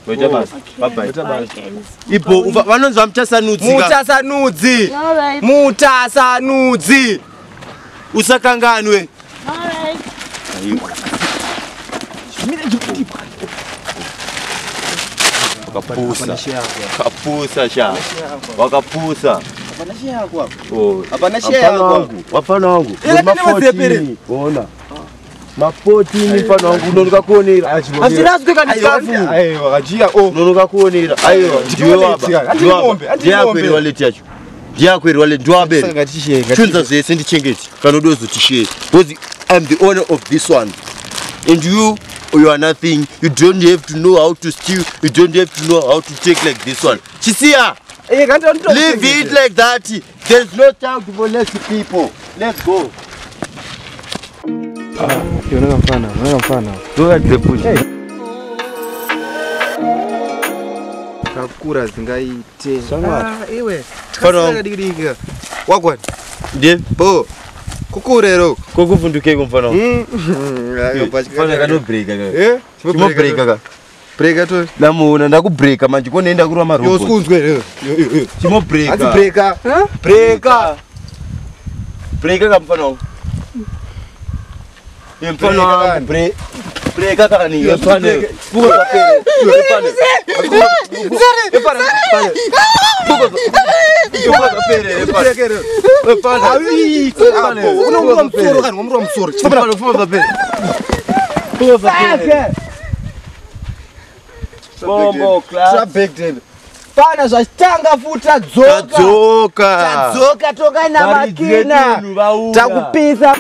Wait basi. Bye. Ipo vanonzwa mutasanudzi. Mutasanudzi. Mutasanudzi. Usakanganwe. Alright. Kapusa sha. Wakapusa. Hapana share yako hapo. Oh. Hapana share yako. Wafana wangu. Mafoti. Ona. Mafoti ni mfano wangu unonuka kuonera. Asirazi kanikafu. Ayo wakajia unonuka kuonera. Ayo ndiwe baba. Ndiye kweli waleti yacho. Ndiye kweli waleti ndwabere. Chunza zese ndichengeti. Kanodozo tishe. Because I'm the owner of this one. And you are nothing. You don't have to know how to steal. You don't have to know how to take like this one. Chisia. Leave it like that. There's no time to molest people. Let's go. Unaona mfano. Look at the bush. Kakura zingaite. Iwe. Fano. Wagwan. Ndiye. Bo. Kukurero. Kokuvunduke kumfano. Ayo Fano kano break kaka. Chimo break kaka. Break to. Namuona ndakubreaka manje konoenda kurwa marobot. Yo skunzwe. Chimo break. Ati breaker. Breaka. Breaka kamfano. Mfano wangu breaka kaka ni yofane. Buko papele. Bombo class. Pana zvachitanga futa dzoka. Tadzoka Tadzoka toka na makina. Takupisa